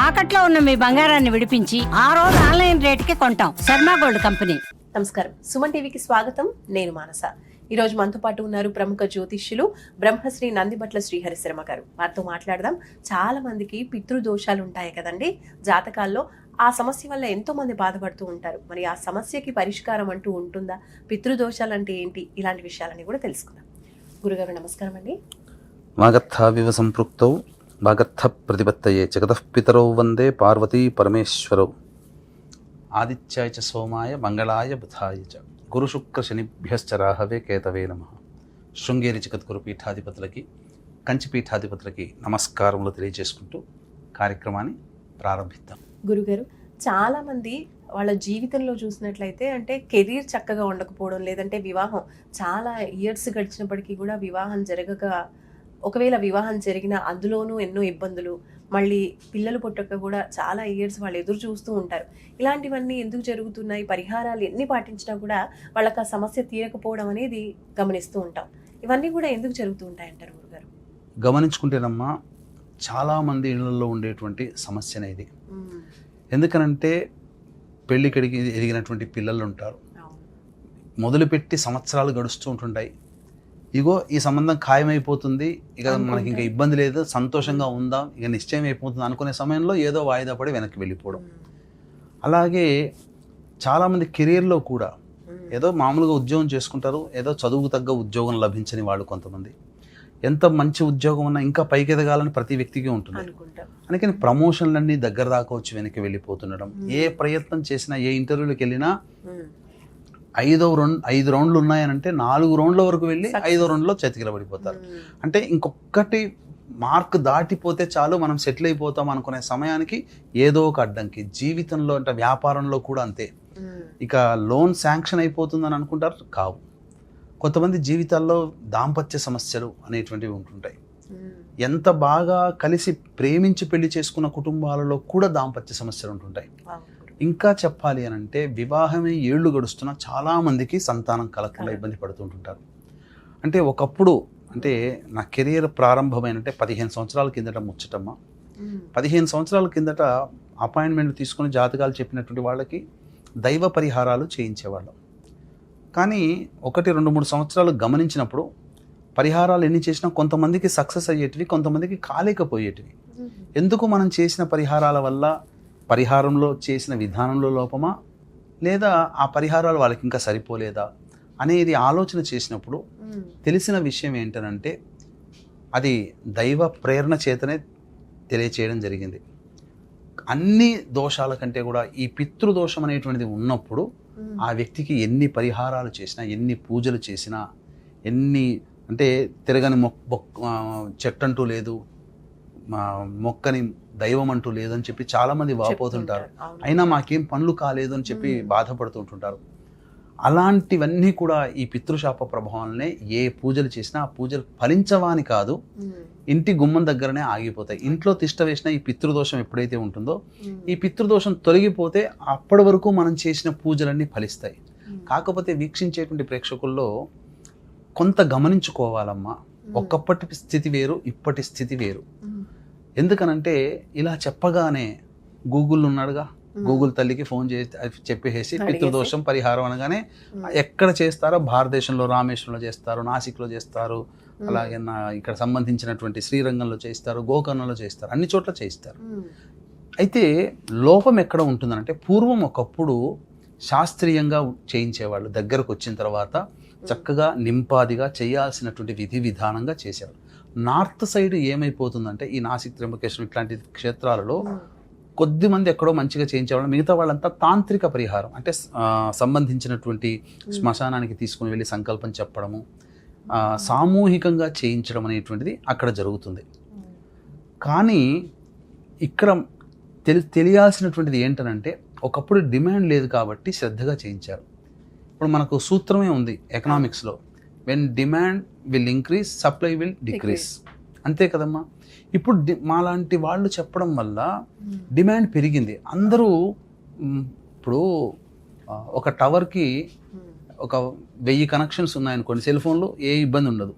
తాకట్లో ఉన్న మీ బంగారాన్ని విడిపించి ఆ రోజు ఆన్లైన్ రేటుకి కొంటాం. Sharma gold company. నమస్కారం, సుమన్ టీవీకి స్వాగతం. నేను మానస. ఈ రోజు మనతో పాటు ఉన్నారు ప్రముఖ జ్యోతిష్యులు బ్రహ్మశ్రీ నందిబట్ల శ్రీహరి శర్మ గారు. వారితో మాట్లాడదాం. చాలా మందికి పితృదోషాలు ఉంటాయి కదండి జాతకాల్లో. ఆ సమస్య వల్ల ఎంతో మంది బాధపడుతూ ఉంటారు. మరి ఆ సమస్యకి పరిష్కారం అంటూ ఉంటుందా? పితృదోషాలు అంటే ఏంటి? ఇలాంటి విషయాలని కూడా తెలుసుకుందాం. గురుగారు నమస్కారం అండి. వాగర్థావివ సంపృక్తౌ వాగర్థ ప్రతిపత్తయే జగతః పితరౌ వందే పార్వతీ పరమేశ్వరౌ. ఆదిత్యాయ చ సోమాయ మంగళాయ బుధాయ చ గురుశుక్ర శనిభ్యశ్చ రాహవే కేతవే నమః. శృంగేరి జగద్గురు పీఠాధిపతులకి, కంచి పీఠాధిపతులకి నమస్కారములు తెలియజేసుకుంటూ కార్యక్రమాన్ని ప్రారంభిద్దాం. గురుగారు, చాలా మంది వాళ్ళ జీవితంలో చూసినట్లయితే అంటే కెరీర్ చక్కగా ఉండకపోవడం, లేదంటే వివాహం చాలా ఇయర్స్ గడిచినప్పటికీ కూడా వివాహం జరగక, ఒకవేళ వివాహం జరిగినా అందులోనూ ఎన్నో ఇబ్బందులు, మళ్ళీ పిల్లలు పుట్టక కూడా చాలా ఇయర్స్ వాళ్ళు ఎదురు చూస్తూ ఉంటారు. ఇలాంటివన్నీ ఎందుకు జరుగుతున్నాయి? పరిహారాలు ఎన్ని పాటించినా కూడా వాళ్ళకి ఆ సమస్య తీరకపోవడం అనేది గమనిస్తూ ఉంటాం. ఇవన్నీ కూడా ఎందుకు జరుగుతూ ఉంటాయంటారు గురుగారు? గమనించుకుంటేనమ్మా, చాలామంది ఇళ్లలో ఉండేటువంటి సమస్యనే ఇది. ఎందుకనంటే పెళ్ళికడికి ఎదిగినటువంటి పిల్లలు ఉంటారు. మొదలుపెట్టి సంవత్సరాలు గడుస్తూ ఉంటుంటాయి. ఇగో ఈ సంబంధం ఖాయమైపోతుంది, ఇక మనకి ఇంకా ఇబ్బంది లేదు, సంతోషంగా ఉందాం, ఇక నిశ్చయం అయిపోతుంది అనుకునే సమయంలో ఏదో వాయిదా పడి వెనక్కి వెళ్ళిపోవడం. అలాగే చాలామంది కెరీర్లో కూడా ఏదో మామూలుగా ఉద్యోగం చేసుకుంటారు, ఏదో చదువుకు తగ్గ ఉద్యోగం లభించని వాళ్ళు కొంతమంది. ఎంత మంచి ఉద్యోగం ఉన్నా ఇంకా పైకి ఎదగాలని ప్రతి వ్యక్తికి ఉంటుంది. అందుకని ప్రమోషన్లన్నీ దగ్గర దాకా వచ్చి వెనక్కి వెళ్ళిపోతుండడం. ఏ ప్రయత్నం చేసినా, ఏ ఇంటర్వ్యూలకు వెళ్ళినా 5 రౌండ్లు ఉన్నాయనంటే 4 రౌండ్ల వరకు వెళ్ళి 5వ రౌండ్లో చతికిల పడిపోతారు. అంటే ఇంకొకటి మార్క్ దాటిపోతే చాలు మనం సెటిల్ అయిపోతాం అనుకునే సమయానికి ఏదో ఒక అడ్డంకి. జీవితంలో అంటే వ్యాపారంలో కూడా అంతే. ఇక లోన్ శాంక్షన్ అయిపోతుందని అనుకుంటారు, కావు. కొంతమంది జీవితాల్లో దాంపత్య సమస్యలు అనేటువంటివి ఉంటుంటాయి. ఎంత బాగా కలిసి ప్రేమించి పెళ్లి చేసుకున్న కుటుంబాలలో కూడా దాంపత్య సమస్యలు ఉంటుంటాయి. ఇంకా చెప్పాలి అని అంటే వివాహమే ఏళ్ళు గడుస్తున్న చాలామందికి సంతానం కలగకుండా ఇబ్బంది పడుతుంటుంటారు. అంటే ఒకప్పుడు అంటే నా కెరీర్ ప్రారంభమైనంటే 15 సంవత్సరాల కిందట ముచ్చటమ్మ. 15 సంవత్సరాల కిందట అపాయింట్మెంట్ తీసుకుని జాతకాలు చెప్పినటువంటి వాళ్ళకి దైవ పరిహారాలు చేయించేవాళ్ళం. కానీ 1, 2, 3 సంవత్సరాలు గమనించినప్పుడు పరిహారాలు ఎన్ని చేసినా కొంతమందికి సక్సెస్ అయ్యేటివి, కొంతమందికి కాలేకపోయేటివి. ఎందుకు మనం చేసిన పరిహారాల వల్ల పరిహారంలో చేసిన విధానంలో లోపమా, లేదా ఆ పరిహారాలు వాళ్ళకి ఇంకా సరిపోలేదా అనేది ఆలోచన చేసినప్పుడు తెలిసిన విషయం ఏంటనంటే అది దైవ ప్రేరణ చేతనే తెలియచేయడం జరిగింది. అన్ని దోషాల కంటే కూడా ఈ పితృదోషం అనేటువంటిది ఉన్నప్పుడు ఆ వ్యక్తికి ఎన్ని పరిహారాలు చేసినా, ఎన్ని పూజలు చేసినా, ఎన్ని అంటే తిరగని చెట్టంటూ లేదు, మొక్కని దైవం అంటూ లేదని చెప్పి చాలామంది వాపోతుంటారు. అయినా మాకేం పనులు కాలేదు అని చెప్పి బాధపడుతుంటుంటారు. అలాంటివన్నీ కూడా ఈ పితృశాప ప్రభావాలనే. ఏ పూజలు చేసినా ఆ పూజలు ఫలించవాని కాదు, ఇంటి గుమ్మం దగ్గరనే ఆగిపోతాయి. ఇంట్లో తిష్ట వేసిన ఈ పితృదోషం ఎప్పుడైతే ఉంటుందో, ఈ పితృదోషం తొలగిపోతే అప్పటి వరకు మనం చేసిన పూజలన్నీ ఫలిస్తాయి. కాకపోతే వీక్షించేటువంటి ప్రేక్షకుల్లో కొంత గమనించుకోవాలమ్మా. ఒకప్పటి స్థితి వేరు, ఇప్పటి స్థితి వేరు. ఎందుకనంటే ఇలా చెప్పగానే గూగుల్ ఉన్నాడుగా, గూగుల్ తల్లికి ఫోన్ చేసి చెప్పేసి పితృదోషం పరిహారం అనగానే ఎక్కడ చేస్తారో, భారతదేశంలో రామేశ్వరంలో చేస్తారు, నాసిక్లో చేస్తారు, అలాగే ఇక్కడ సంబంధించినటువంటి శ్రీరంగంలో చేస్తారు, గోకర్ణంలో చేస్తారు, అన్ని చోట్ల చేస్తారు. అయితే లోపం ఎక్కడ ఉంటుందంటే పూర్వం ఒకప్పుడు శాస్త్రీయంగా చేయించేవాళ్ళు. దగ్గరకు వచ్చిన తర్వాత చక్కగా నింపాదిగా చేయాల్సినటువంటి విధి విధానంగా చేశారు. నార్త్ సైడ్ ఏమైపోతుందంటే ఈ నాసిక్, త్ర్యంబకేశ్వరం ఇట్లాంటి క్షేత్రాలలో కొద్దిమంది ఎక్కడో మంచిగా చేయించేవాళ్ళు, మిగతా వాళ్ళంతా తాంత్రిక పరిహారం అంటే సంబంధించినటువంటి శ్మశానానికి తీసుకుని వెళ్ళి సంకల్పం చెప్పడము, సామూహికంగా చేయించడం అనేటువంటిది అక్కడ జరుగుతుంది. కానీ ఇక్కడ తెలియాల్సినటువంటిది ఏంటనంటే ఒకప్పుడు డిమాండ్ లేదు కాబట్టి శ్రద్ధగా చేయించారు. ఇప్పుడు మనకు సూత్రమే ఉంది ఎకనామిక్స్లో, when demand will increase supply will decrease. అంతే కదమ్మా. ఇప్పుడు మాలాంటి వాళ్ళు చెప్పడం వల్ల డిమాండ్ పెరిగింది. అందరూ ఇప్పుడు ఒక టవర్కి ఒక 1000 కనెక్షన్స్ ఉన్నాయనుకోండి, సెల్ ఫోన్లో ఏ ఇబ్బంది ఉండదు.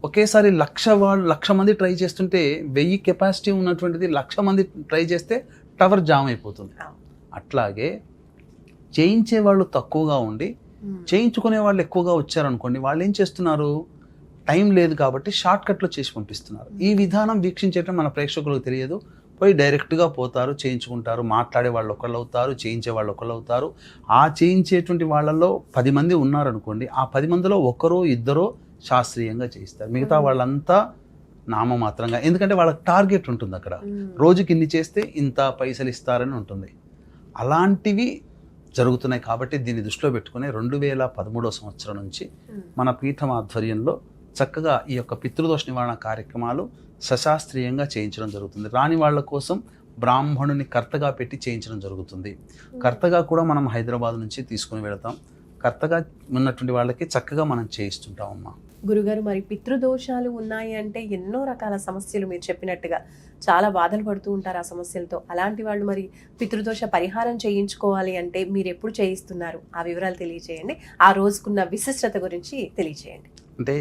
ఒకేసారి 1,00,000 మంది ట్రై చేస్తుంటే 1000 కెపాసిటీ ఉన్నటువంటిది 1,00,000 మంది ట్రై చేస్తే టవర్ జామ్ అయిపోతుంది. అట్లాగే చేయించే వాళ్ళు తక్కువగా ఉండి చేయించుకునే వాళ్ళు ఎక్కువగా వచ్చారనుకోండి, వాళ్ళు ఏం చేస్తున్నారు, టైం లేదు కాబట్టి షార్ట్ కట్లో చేసి పంపిస్తున్నారు. ఈ విధానం వీక్షించడం మన ప్రేక్షకులకు తెలియదు. పోయి డైరెక్ట్గా పోతారు, చేయించుకుంటారు. మాట్లాడే వాళ్ళు ఒకళ్ళు అవుతారు, చేయించే వాళ్ళు ఒకళ్ళు అవుతారు. ఆ చేయించేటువంటి వాళ్ళల్లో 10 మంది ఉన్నారనుకోండి, ఆ 10 మందిలో ఒకరో ఇద్దరో శాస్త్రీయంగా చేయిస్తారు. మిగతా వాళ్ళంతా నామమాత్రంగా, ఎందుకంటే వాళ్ళకి టార్గెట్ ఉంటుంది అక్కడ, రోజుకి ఇన్ని చేస్తే ఇంత పైసలు ఇస్తారని ఉంటుంది. అలాంటివి జరుగుతున్నాయి. కాబట్టి దీన్ని దృష్టిలో పెట్టుకుని 2013 సంవత్సరం నుంచి మన పీఠం ఆధ్వర్యంలో చక్కగా ఈ యొక్క పితృదోష నివారణ కార్యక్రమాలు సశాస్త్రీయంగా చేయించడం జరుగుతుంది. రాని వాళ్ళ కోసం బ్రాహ్మణుని కర్తగా పెట్టి చేయించడం జరుగుతుంది. కర్తగా కూడా మనం హైదరాబాద్ నుంచి తీసుకుని వెళతాం. కర్తగా ఉన్నటువంటి వాళ్ళకి చక్కగా మనం చేయిస్తుంటామమ్మా. గురుగారు, మరి పితృదోషాలు ఉన్నాయి అంటే ఎన్నో రకాల సమస్యలు మీరు చెప్పినట్టుగా చాలా బాధలు పడుతూ ఉంటారు ఆ సమస్యలతో. అలాంటి వాళ్ళు మరి పితృదోష పరిహారం చేయించుకోవాలి అంటే మీరు ఎప్పుడు చేయిస్తున్నారు, ఆ వివరాలు తెలియజేయండి. ఆ రోజుకున్న విశిష్టత గురించి తెలియజేయండి. అంటే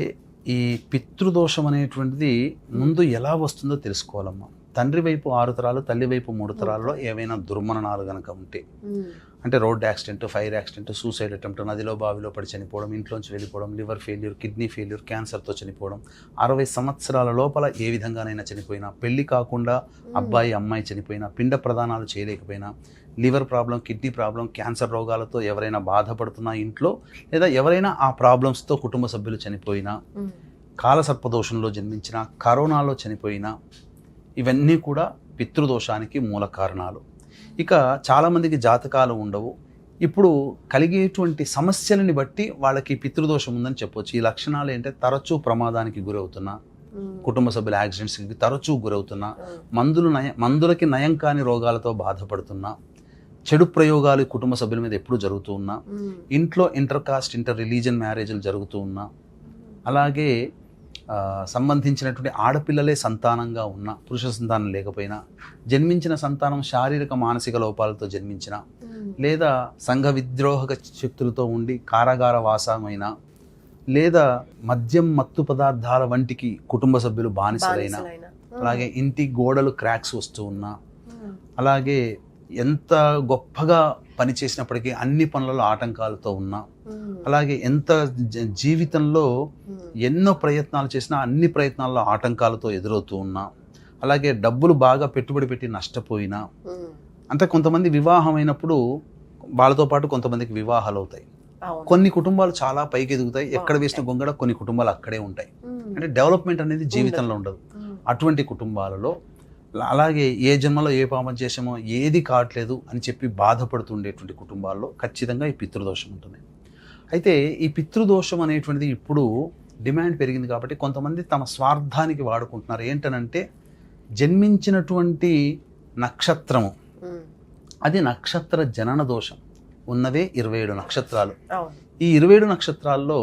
ఈ పితృదోషం అనేటువంటిది ముందు ఎలా వస్తుందో తెలుసుకోవాలమ్మా. తండ్రి వైపు 6 తరాలు, తల్లి వైపు 3 తరాల్లో ఏవైనా దుర్మరణాలు కనుక ఉంటే, అంటే road accident, fire accident, suicide attempt, నదిలో బావిలో పడి చనిపోవడం, ఇంట్లోంచి వెళ్ళిపోవడం, లివర్ ఫెయిల్యూర్, కిడ్నీ ఫెయిల్యూర్, క్యాన్సర్తో చనిపోవడం, 60 సంవత్సరాల లోపల ఏ విధంగానైనా చనిపోయినా, పెళ్లి కాకుండా అబ్బాయి అమ్మాయి చనిపోయినా, పిండ ప్రదానాలు చేయలేకపోయినా, liver problem, kidney problem, cancer రోగాలతో ఎవరైనా బాధపడుతున్నా ఇంట్లో, లేదా ఎవరైనా ఆ ప్రాబ్లమ్స్తో కుటుంబ సభ్యులు చనిపోయినా, కాలసర్పదోషంలో జన్మించినా, కరోనాలో చనిపోయినా, ఇవన్నీ కూడా పితృదోషానికి మూల కారణాలు. ఇక చాలామందికి జాతకాలు ఉండవు. ఇప్పుడు కలిగేటువంటి సమస్యలని బట్టి వాళ్ళకి పితృదోషం ఉందని చెప్పొచ్చు. ఈ లక్షణాలు ఏంటంటే తరచూ ప్రమాదానికి గురవుతున్నా, కుటుంబ సభ్యుల యాక్సిడెంట్స్కి తరచూ గురవుతున్నా, మందులకి నయం కాని రోగాలతో బాధపడుతున్నా, చెడు ప్రయోగాలు కుటుంబ సభ్యుల మీద ఎప్పుడు జరుగుతూ ఉన్నా, ఇంట్లో ఇంటర్ రిలీజియన్ మ్యారేజ్లు జరుగుతూ ఉన్నా, అలాగే సంబంధించినటువంటి ఆడపిల్లలే సంతానంగా ఉన్న, పురుష సంతానం లేకపోయినా, జన్మించిన సంతానం శారీరక మానసిక లోపాలతో జన్మించిన, లేదా సంఘ విద్రోహక శక్తులతో ఉండి కారాగార వాసమైన, లేదా మద్యం మత్తు పదార్థాల వంటికి కుటుంబ సభ్యులు బానిసలైన, అలాగే ఇంటి గోడలు క్రాక్స్ వస్తూ ఉన్నా, అలాగే ఎంత గొప్పగా పనిచేసినప్పటికీ అన్ని పనులలో ఆటంకాలతో ఉన్నా, అలాగే ఎంత జీవితంలో ఎన్నో ప్రయత్నాలు చేసినా అన్ని ప్రయత్నాల్లో ఆటంకాలతో ఎదురవుతూ ఉన్నా, అలాగే డబ్బులు బాగా పెట్టుబడి పెట్టి నష్టపోయినా, అంటే కొంతమంది వివాహం అయినప్పుడు వాళ్ళతో పాటు కొంతమందికి వివాహాలు అవుతాయి. కొన్ని కుటుంబాలు చాలా పైకి ఎదుగుతాయి, ఎక్కడ వేసిన గొంగడ కొన్ని కుటుంబాలు అక్కడే ఉంటాయి. అంటే డెవలప్మెంట్ అనేది జీవితంలో ఉండదు. అటువంటి కుటుంబాలలో, అలాగే ఏ జన్మలో ఏ పాపం చేసామో ఏది కావట్లేదు అని చెప్పి బాధపడుతుండేటువంటి కుటుంబాల్లో ఖచ్చితంగా ఈ పితృదోషం ఉంటుంది. అయితే ఈ పితృదోషం అనేటువంటిది ఇప్పుడు డిమాండ్ పెరిగింది కాబట్టి కొంతమంది తమ స్వార్థానికి వాడుకుంటున్నారు. ఏంటనంటే జన్మించినటువంటి నక్షత్రము, అది నక్షత్ర జనన దోషం ఉన్నవే 27 నక్షత్రాలు. ఈ 27 నక్షత్రాల్లో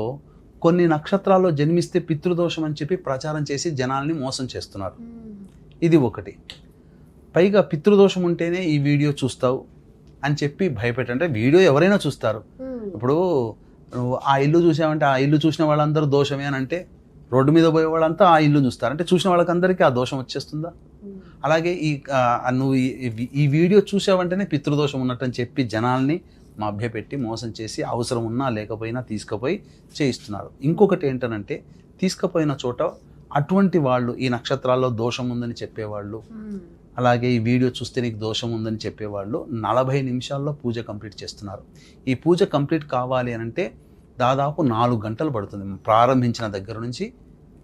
కొన్ని నక్షత్రాల్లో జన్మిస్తే పితృదోషం అని చెప్పి ప్రచారం చేసి జనాల్ని మోసం చేస్తున్నారు. ఇది ఒకటి. పైగా పితృదోషం ఉంటేనే ఈ వీడియో చూస్తావు అని చెప్పి భయపెట్టంటే, వీడియో ఎవరైనా చూస్తారు. ఇప్పుడు నువ్వు ఆ ఇల్లు చూసావంటే ఆ ఇల్లు చూసిన వాళ్ళందరూ దోషమే అని అంటే, రోడ్డు మీద పోయే వాళ్ళంతా ఆ ఇల్లు చూస్తారు అంటే చూసిన వాళ్ళకందరికీ ఆ దోషం వచ్చేస్తుందా? అలాగే నువ్వు ఈ వీడియో చూసావంటేనే పితృదోషం ఉన్నట్టు అని చెప్పి జనాల్ని మభ్యపెట్టి మోసం చేసి అవసరం ఉన్నా లేకపోయినా తీసుకుపోయి చేయిస్తున్నారు. ఇంకొకటి ఏంటనంటే, తీసుకుపోయిన చోట అటువంటి వాళ్ళు, ఈ నక్షత్రాల్లో దోషం ఉందని చెప్పేవాళ్ళు, అలాగే ఈ వీడియో చూస్తే నీకు దోషం ఉందని చెప్పేవాళ్ళు 40 నిమిషాల్లో పూజ కంప్లీట్ చేస్తున్నారు. ఈ పూజ కంప్లీట్ కావాలి అని అంటే దాదాపు 4 గంటలు పడుతుంది. ప్రారంభించిన దగ్గర నుంచి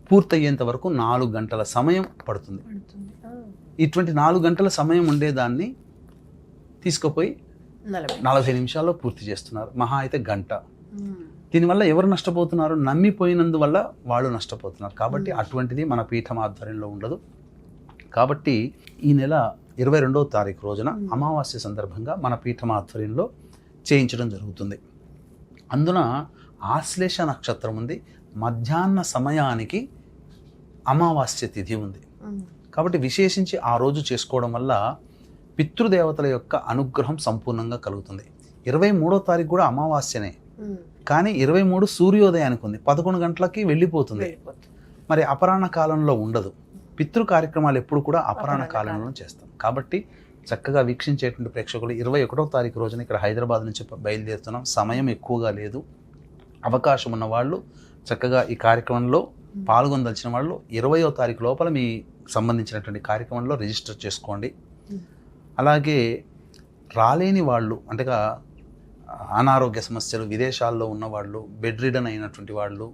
పూర్తయ్యేంత వరకు 4 గంటల సమయం పడుతుంది. ఇటువంటి 4 గంటల సమయం ఉండేదాన్ని తీసుకుపోయి 40 నిమిషాల్లో పూర్తి చేస్తున్నారు. మహా అయితే గంట. దీనివల్ల ఎవరు నష్టపోతున్నారు? నమ్మిపోయినందువల్ల వాళ్ళు నష్టపోతున్నారు. కాబట్టి అటువంటిది మన పీఠం ఆధ్వర్యంలో ఉండదు. కాబట్టి ఈ నెల 22వ తారీఖు రోజున అమావాస్య సందర్భంగా మన పీఠం ఆధ్వర్యంలో చేయించడం జరుగుతుంది. అందున ఆశ్లేష నక్షత్రం ఉంది, మధ్యాహ్న సమయానికి అమావాస్య తిథి ఉంది. కాబట్టి విశేషించి ఆ రోజు చేసుకోవడం వల్ల పితృదేవతల యొక్క అనుగ్రహం సంపూర్ణంగా కలుగుతుంది. 23వ తారీఖు కూడా అమావాస్యనే, కానీ 23 సూర్యోదయానికి ఉంది, 11 గంటలకి వెళ్ళిపోతుంది. మరి అపరాహ్న కాలంలో ఉండదు. పితృ కార్యక్రమాలు ఎప్పుడు కూడా అపరాహ్న అపరాహ్న కాలంలో చేస్తాం. కాబట్టి చక్కగా వీక్షించేటువంటి ప్రేక్షకులు 21వ తారీఖు రోజున ఇక్కడ హైదరాబాద్ నుంచి బయలుదేరుతున్నాం. సమయం ఎక్కువగా లేదు. అవకాశం ఉన్న వాళ్ళు చక్కగా ఈ కార్యక్రమంలో పాల్గొనదలిచిన వాళ్ళు 20వ తారీఖు లోపల మీ సంబంధించినటువంటి కార్యక్రమంలో రిజిస్టర్ చేసుకోండి. అలాగే రాలేని వాళ్ళు అంటే అనారోగ్య సమస్యలు, విదేశాల్లో ఉన్నవాళ్ళు, బెడ్ రిడన్ అయినటువంటి వాళ్ళు,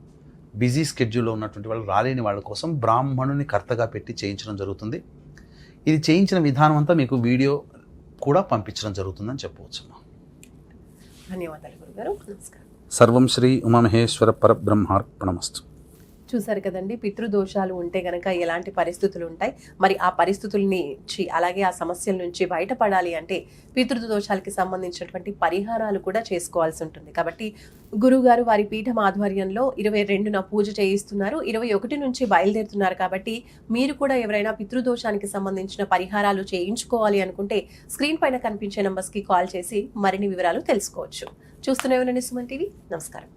బిజీ స్కెడ్యూల్లో ఉన్నటువంటి వాళ్ళు, రాలేని వాళ్ళ కోసం బ్రాహ్మణుని కర్తగా పెట్టి చేయించడం జరుగుతుంది. ఇది చేయించిన విధానం అంతా మీకు వీడియో కూడా పంపించడం జరుగుతుందని చెప్పవచ్చు. ధన్యవాదాలు గురుగారు. నమస్కారం. సర్వం శ్రీ ఉమామహేశ్వర పరబ్రహ్మార్పణమస్తు. చూసారు కదండి, పితృదోషాలు ఉంటే గనక ఎలాంటి పరిస్థితులు ఉంటాయి, మరి ఆ పరిస్థితుల నుంచి అలాగే ఆ సమస్యల నుంచి బయటపడాలి అంటే పితృదోషాలకి సంబంధించినటువంటి పరిహారాలు కూడా చేసుకోవాల్సి ఉంటుంది. కాబట్టి గురువుగారు వారి పీఠం ఆధ్వర్యంలో 22న పూజ చేయిస్తున్నారు, 21 నుంచి బయలుదేరుతున్నారు. కాబట్టి మీరు కూడా ఎవరైనా పితృదోషానికి సంబంధించిన పరిహారాలు చేయించుకోవాలి అనుకుంటే స్క్రీన్ పైన కనిపించే నంబర్స్కి కాల్ చేసి మరిన్ని వివరాలు తెలుసుకోవచ్చు. చూస్తూనే ఉండండి సుమన్ టీవీ. నమస్కారం.